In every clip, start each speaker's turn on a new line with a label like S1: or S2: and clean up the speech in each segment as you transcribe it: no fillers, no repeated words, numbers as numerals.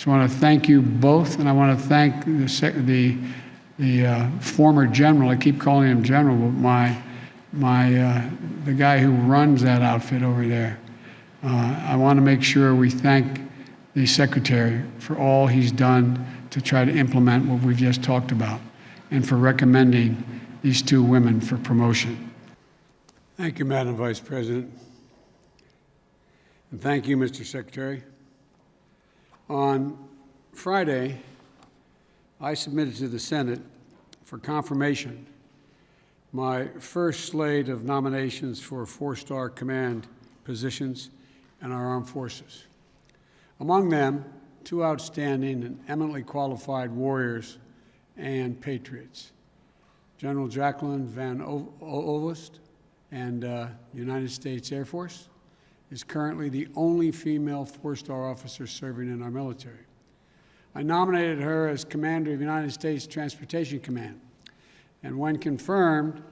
S1: So I want to thank you both, and I want to thank the former general. I keep calling him general, but the guy who runs that outfit over there. I want to make sure we thank the secretary for all he's done to try to implement what we've just talked about, and for recommending these two women for promotion.
S2: Thank you, Madam Vice President. And thank you, Mr. Secretary. On Friday, I submitted to the Senate for confirmation my first slate of nominations for four-star command positions in our armed forces. Among them, two outstanding and eminently qualified warriors and patriots, General Jacqueline Van Ovost, and United States Air Force, is currently the only female four-star officer serving in our military. I nominated her as Commander of United States Transportation Command, and when confirmed,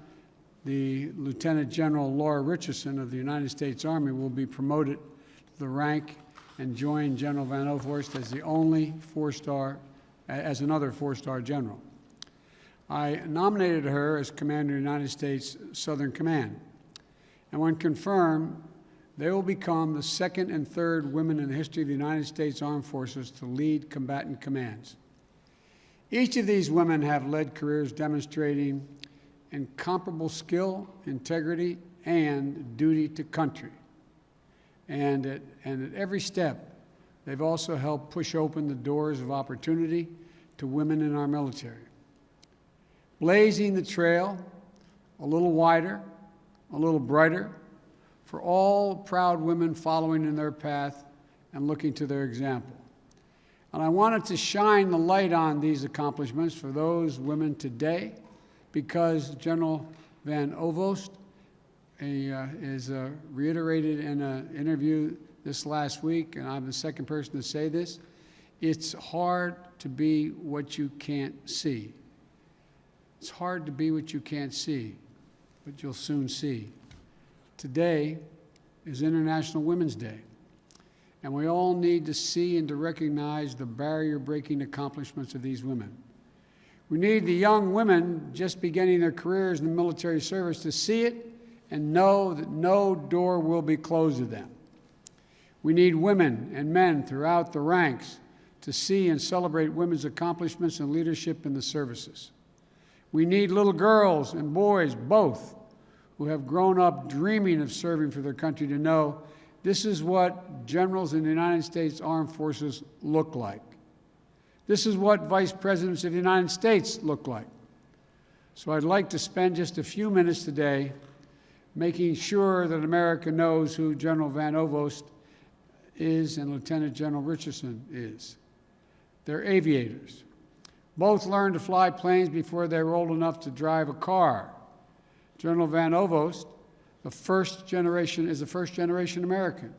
S2: the Lieutenant General Laura Richardson of the United States Army will be promoted to the rank and join General Van Ovost as the only another four-star general. I nominated her as Commander of the United States Southern Command, and when confirmed, they will become the second and third women in the history of the United States Armed Forces to lead combatant commands. Each of these women have led careers demonstrating incomparable skill, integrity, and duty to country. And at every step, they've also helped push open the doors of opportunity to women in our military, blazing the trail a little wider, a little brighter, for all proud women following in their path and looking to their example. And I wanted to shine the light on these accomplishments for those women today, because General Van Ovost is reiterated in an interview this last week, and I'm the second person to say this: it's hard to be what you can't see. It's hard to be what you can't see, but you'll soon see. Today is International Women's Day, and we all need to see and to recognize the barrier-breaking accomplishments of these women. We need the young women just beginning their careers in the military service to see it and know that no door will be closed to them. We need women and men throughout the ranks to see and celebrate women's accomplishments and leadership in the services. We need little girls and boys, both, who have grown up dreaming of serving for their country, to know this is what generals in the United States Armed Forces look like. This is what vice presidents of the United States look like. So I'd like to spend just a few minutes today making sure that America knows who General Van Ovost is and Lieutenant General Richardson is. They're aviators. Both learned to fly planes before they were old enough to drive a car. General Van Ovost, is a first-generation American,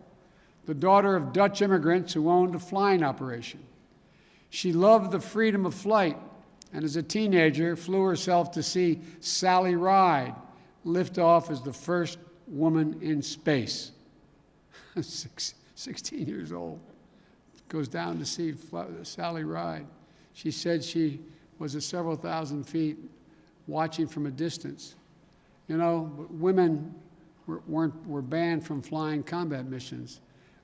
S2: the daughter of Dutch immigrants who owned a flying operation. She loved the freedom of flight, and as a teenager, flew herself to see Sally Ride lift off as the first woman in space. 16 years old, goes down to see Sally Ride. She said she was at several thousand feet watching from a distance. You know, women were banned from flying combat missions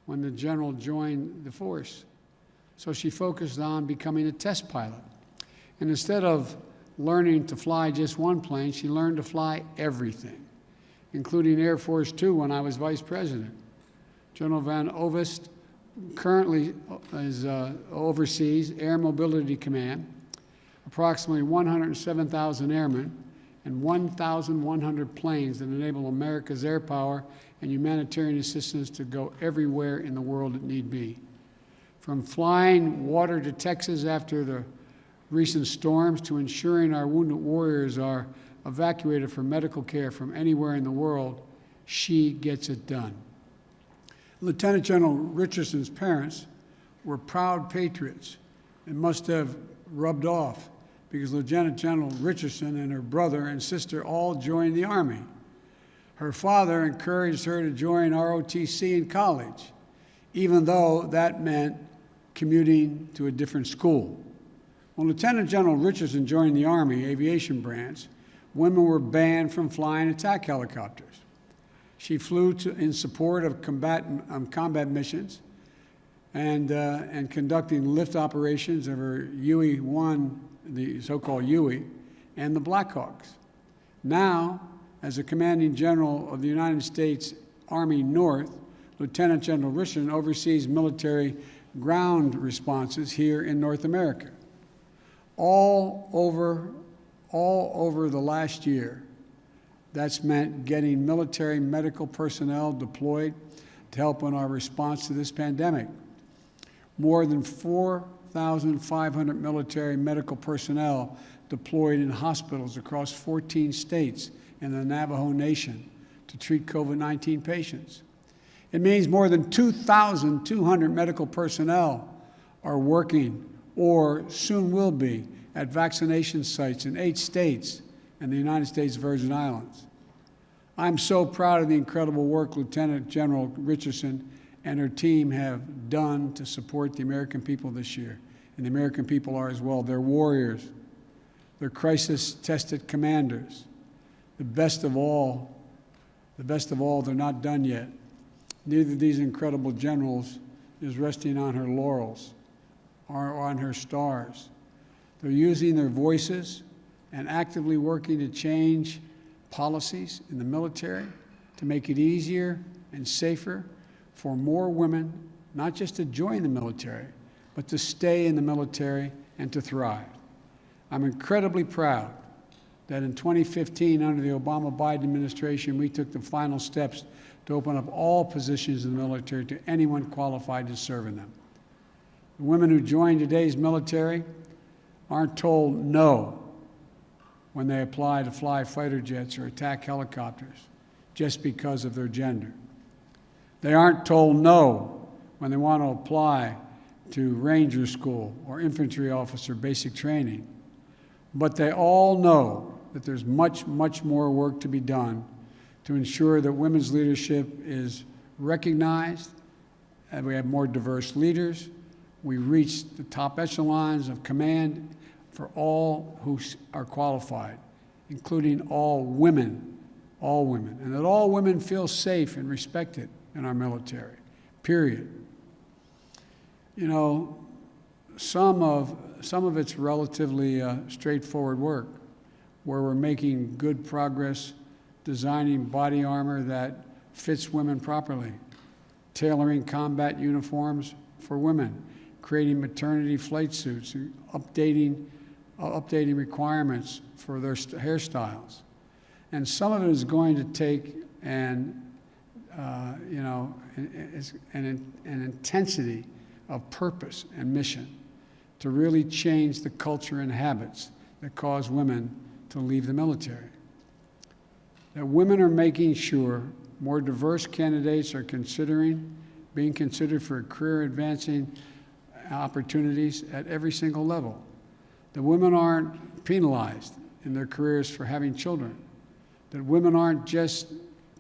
S2: when the general joined the force. So she focused on becoming a test pilot. And instead of learning to fly just one plane, she learned to fly everything, including Air Force Two when I was vice president. General Van Ovost currently oversees Air Mobility Command, approximately 107,000 airmen, and 1,100 planes that enable America's air power and humanitarian assistance to go everywhere in the world it need be. From flying water to Texas after the recent storms to ensuring our wounded warriors are evacuated for medical care from anywhere in the world, she gets it done. Lieutenant General Richardson's parents were proud patriots and must have rubbed off, because Lieutenant General Richardson and her brother and sister all joined the Army. Her father encouraged her to join ROTC in college, even though that meant commuting to a different school. When Lieutenant General Richardson joined the Army Aviation Branch, women were banned from flying attack helicopters. She flew in support of combat missions and conducting lift operations of her UE-1, the so-called UE, and the Blackhawks. Now, as a commanding general of the United States Army North, Lieutenant General Richardson oversees military ground responses here in North America. All over the last year, that's meant getting military medical personnel deployed to help in our response to this pandemic. More than 4,500 military medical personnel deployed in hospitals across 14 states in the Navajo Nation to treat COVID-19 patients. It means more than 2,200 medical personnel are working or soon will be at vaccination sites in 8 states and the United States Virgin Islands. I'm so proud of the incredible work Lieutenant General Richardson and her team have done to support the American people this year. And the American people are as well. They're warriors. They're crisis-tested commanders. The best of all, they're not done yet. Neither of these incredible generals is resting on her laurels or on her stars. They're using their voices and actively working to change policies in the military to make it easier and safer for more women, not just to join the military, but to stay in the military and to thrive. I'm incredibly proud that in 2015, under the Obama-Biden administration, we took the final steps to open up all positions in the military to anyone qualified to serve in them. The women who join today's military aren't told no when they apply to fly fighter jets or attack helicopters just because of their gender. They aren't told no when they want to apply to Ranger School or infantry officer basic training. But they all know that there's much, much more work to be done to ensure that women's leadership is recognized, and we have more diverse leaders. We reach the top echelons of command for all who are qualified, including all women, and that all women feel safe and respected in our military, period. You know, some of it's relatively straightforward work, where we're making good progress designing body armor that fits women properly, tailoring combat uniforms for women, creating maternity flight suits, and updating requirements for their hairstyles. And some of it is going to take an intensity of purpose and mission to really change the culture and habits that cause women to leave the military. That women are making sure more diverse candidates are being considered for career advancing opportunities at every single level. That women aren't penalized in their careers for having children. That women aren't just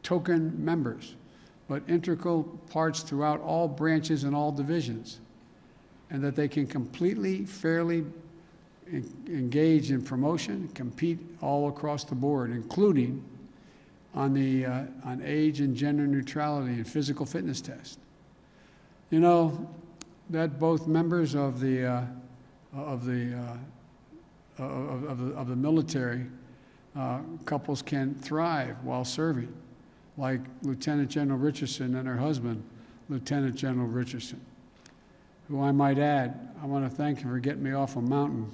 S2: token members, but integral parts throughout all branches and all divisions. And that they can completely, fairly engage in promotion, compete all across the board, including on age and gender neutrality and physical fitness tests. You know, that both members of the military couples can thrive while serving, like Lieutenant General Richardson and her husband, Lieutenant General Richardson, who I might add, I want to thank him for getting me off a mountain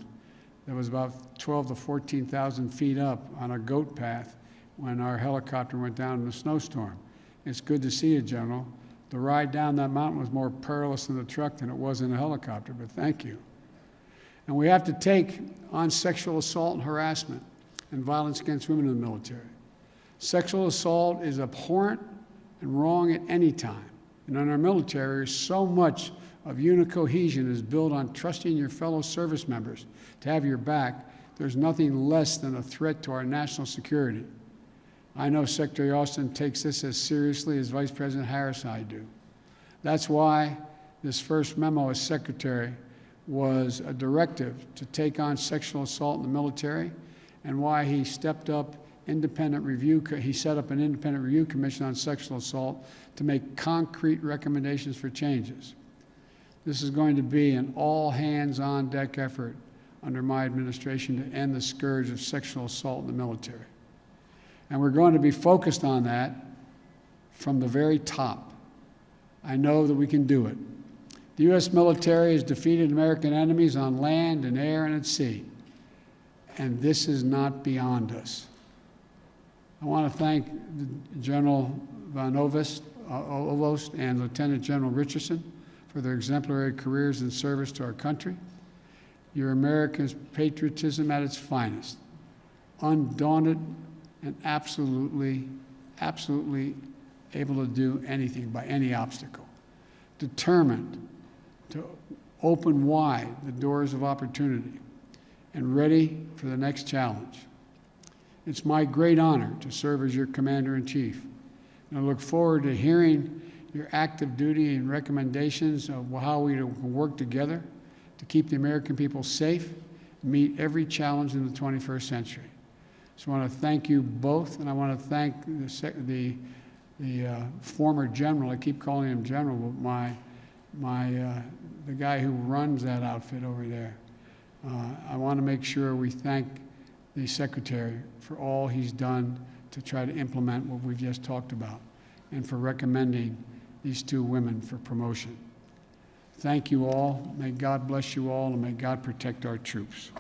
S2: that was about 12 to 14,000 feet up on a goat path when our helicopter went down in a snowstorm. It's good to see you, General. The ride down that mountain was more perilous in the truck than it was in the helicopter, but thank you. And we have to take on sexual assault and harassment and violence against women in the military. Sexual assault is abhorrent and wrong at any time. And in our military, so much of unit cohesion is built on trusting your fellow service members to have your back. There's nothing less than a threat to our national security. I know Secretary Austin takes this as seriously as Vice President Harris and I do. That's why
S1: this first memo as secretary was a directive to take on sexual assault in the military, and why he stepped up independent review. He set up an independent review commission on sexual assault to make concrete recommendations for changes. This is going to be an all-hands-on-deck effort under my administration to end the scourge of sexual assault in the military. And we're going to be focused on that from the very top. I know that we can do it. The U.S. military has defeated American enemies on land and air and at sea, and this is not beyond us. I want to thank General Van Ovost and Lieutenant General Richardson for their exemplary careers in service to our country. You're America's patriotism at its finest, undaunted and absolutely able to do anything by any obstacle, determined to open wide the doors of opportunity, and ready for the next challenge. It's my great honor to serve as your Commander-in-Chief, and I look forward to hearing your active duty and recommendations of how we can work together to keep the American people safe, meet every challenge in the 21st century. So I want to thank you both, and I want to thank the former general. I keep calling him general, but the guy who runs that outfit over there. I want to make sure we thank the secretary for all he's done to try to implement what we've just talked about, and for recommending these two women for promotion. Thank you all. May God bless you all, and may God protect our troops.